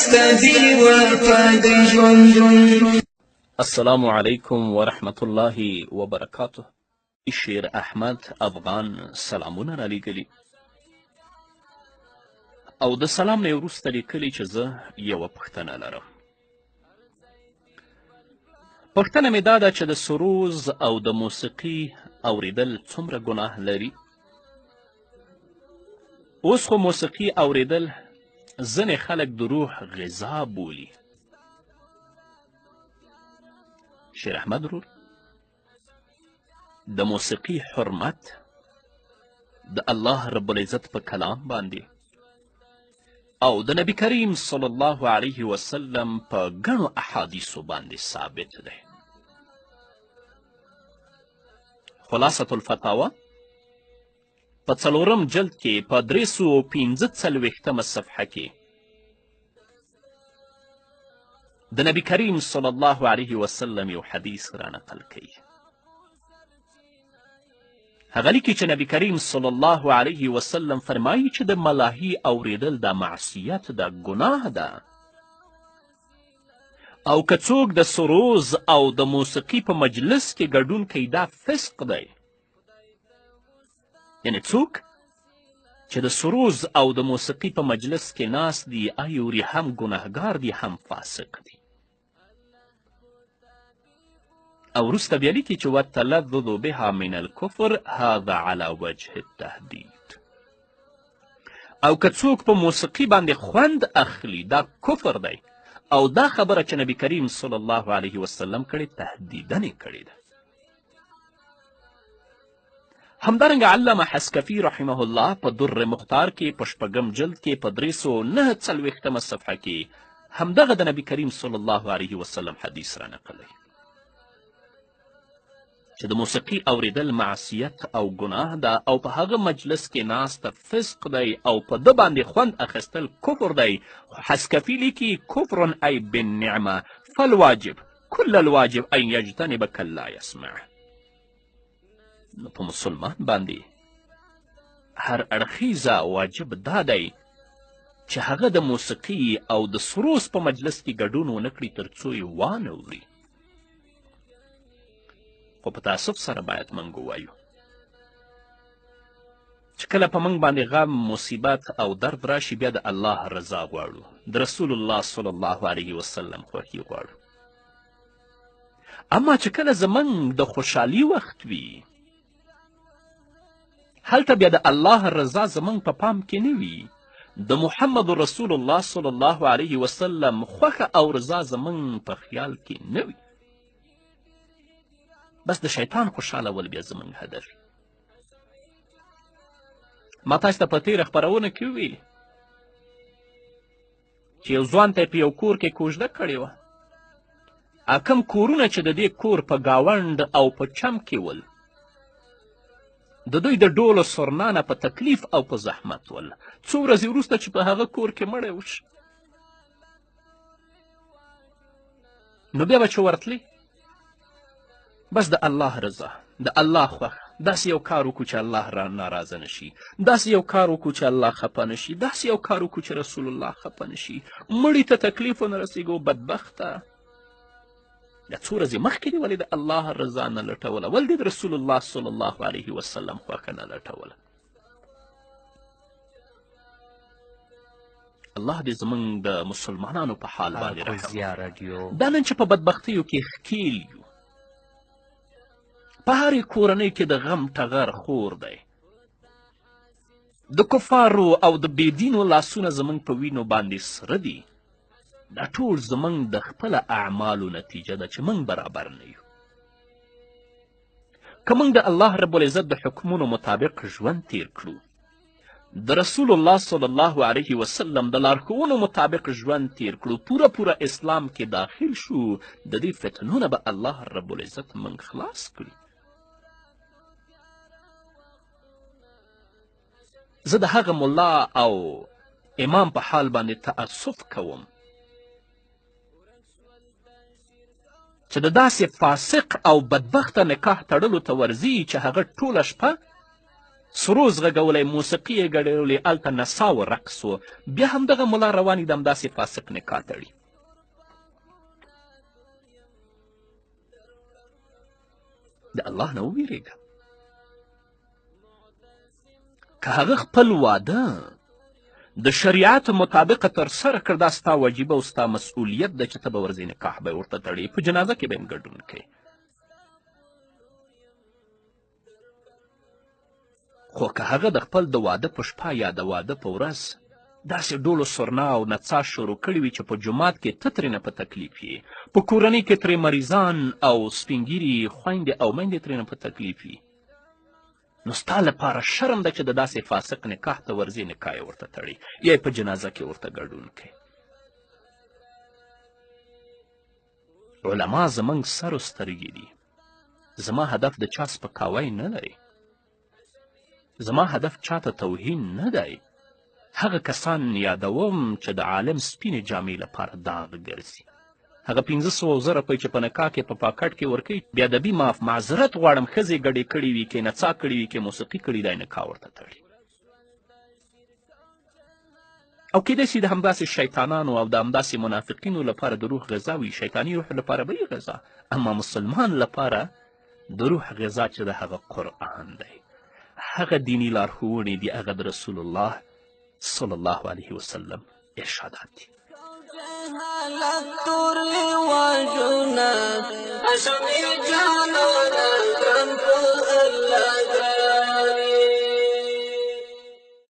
ستدي وفادي ژوند. السلام علیکم ورحمت الله وبرکاته. شیر احمد افغان سلامونه رالیږلي او د سلام نه وروسته لیکلي چې زه یوه پوښتنه لرم. پوښتنه مې دا ده چې د سروز او د موسیقي اوریدل څومره ګناه لري؟ اوس خو موسیقي اوریدل ځینې خلک د روح غذا بولي. شیر احمد ورور، د موسیقي حرمت د الله رب العزت په کلام باندې او د نبی کریم صلی الله علیه وسلم په ګڼو احادیثو باندې ثابت دی. خلاصة الفتاوا په 4 جلد کې په 345 صفحه کې د نبی کریم صلی الله علیه وسلم یو حدیث را نقل کوي. هغه لیکي چې نبی کریم صلی الله علیه وسلم فرمایي چې د ملاهي اوریدل دا معصیت ده، ګناه ده، او که څوک د سروز او د موسیقي په مجلس کې ګډون کوي دا فسق دی. یعنې څوک چې د سروز او د موسیقي په مجلس کې ناست دي ایوري هم ګناهګار دي هم فاسق دي. او وروسته بیا لیکي چې والتلذذ بها من الكفر هذا على وجه التهدید. او که څوک په موسیقي باندې خوند اخلي دا کفر دی، او دا خبره چې نبی کریم صلی الله علیه وسلم کړې تهدیدن یې کړې ده. همدارنګه علامه حسکفي رحمه الله په در مختار کې په 6 جلد کې په 349 صفحه کې همدغه د نبی کریم صلی الله علیه وسلم حدیث را نقلی چې د موسیقي اوریدل معصیت او ګناه ده، او په هغه مجلس کې ناسته فسق دی، او په ده باندې خوند اخیستل کفر دی. حسکفي لیکي کفر ای بالنعمه فالواجب کل الواجب ان یجتنب کلا یسمع. نو په مسلمان باندې هر اړخیزه واجب دا دی چې هغه د موسیقي او د سروز په مجلس کې ګډون ونه کړي تر څو یې وانه اوري. خو په تاسف سره باید موږ ووایو چې کله په موږ باندې غم، مصیبت او درد راشي بیا د الله رضا غواړو، د رسول الله صلی الله علیه وسلم خوښي غواړو. اما چې کله زموږ د خوشحالي وخت وي هلته بیا د الله رضا زموږ په پام کې نه وي، د محمد رسول الله صلی الله علیه وسلم خوښه او رضا زموږ په خیال کې نه وي. بس د شیطان خوشحالول بیا زموږ هدف. ما تاسو ته په تېره خپرونه کې وویلي چې یو ځوان ته یې په یو کور کې کوژده کړې وه. کوم کورونه چې د دې کور په ګاونډ او په چم کې ول د دوی د ډولو سرنانه په تکلیف او په زحمت ول. څو ورځې وروسته چې په هغه کور کې مړی وشي نو بیا به چې ورتلی بس د الله رضا، د الله خوښه، داسې یو کار وکړو چې الله را ناراضه نشي، داسې یو کار وکړو چې الله خفه نشي، داسې یو کار وکړو چې رسول الله خفه نشي. مړي ته تکلیف ونه رسېږو بدبخته. دا څو ورځې مخکې دې ولې د الله رضا نه لټوله، ولې دې د رسول الله صلی الله علیه وسلم خوښه نه لټوله. الله دې زموږ د مسلمانانو په حال باندې رحم. دا نن چې په بدبختیو کې ښکیل یو، په هرې کورنۍ کې د غم ټغر خور دی. د کفارو او د بېدینو لاسونه زموږ په وینو باندې سره دي. دا ټول زموږ د خپله اعمالو نتیجه ده چې موږ برابر نه یو. که موږ د الله رب العزت د حکمونو مطابق ژوند تیر کړو، د رسول الله صلی الله علیه وسلم د لارښوونو مطابق ژوند تیر کړو، پوره اسلام کې داخل شو، د دې فتنو نه به الله رب العزت موږ خلاص کړي. زه د هغه ملا او امام په حال باندې تأسف کوم چې د داسې فاسق او بدبخته نکاح تړلو ته ورځي چې هغه ټوله شپه سروز غږولی، موسیقي یې ګډولې، هلته نڅا و رقص و. بیا همدغه ملا رواني د همداسې فاسق نکاح تړي. د الله نه وویرېږه. که هغه خپل واده د شریعت مطابق ترسره کړ، دا ستا واجبه او ستا مسؤلیت ده چې ته به ورځې نکاح به یې ورته تړې، په جنازه کې به یې ګډون کوې. خو که هغه د خپل د واده په شپه یا د واده په ورځ داسې ډول و سرنا او نڅا شروع کړي وي چې په جومات کې ته ترېنه په تکلیف یې، په کورنۍ کې ترې مریضان او سپین ږیري خویندې او میندې ترېنه په تکلیف وي، نو ستا لپاره شرم ده چې د داسې فاسق نکاح ته ورځې، نکاح یې ورته تړي یا یې په جنازه کې ورته ګډون کوي. علما زموږ سر و سترګې دي. زما هدف د چا سپکاوی نه دی، زما هدف چاته توهین نه دی. هغه کسان یادوم چې د عالم سپینې جامې لپاره داغ ګرځي. هغه 500 روپۍ چې په نکاح کې په پاکټ کې ورکوي، بې ادبي معذرت غواړم، ښځې ګډې کړي وي، کې نڅا کړي وي، کې موسیقي کړي، دا یې نکاح ورته تړي. او کیدای شي د همداسې شیطانانو او د همداسې منافقینو لپاره د روح غذا وي، شیطاني روح لپاره به یې غذا، اما مسلمان لپاره د روح غذا چې د هغه قرآن دی، هغه دینی لارښوونې دي، هغه د رسول الله صلی الله علیه وسلم ارشادات دي. تور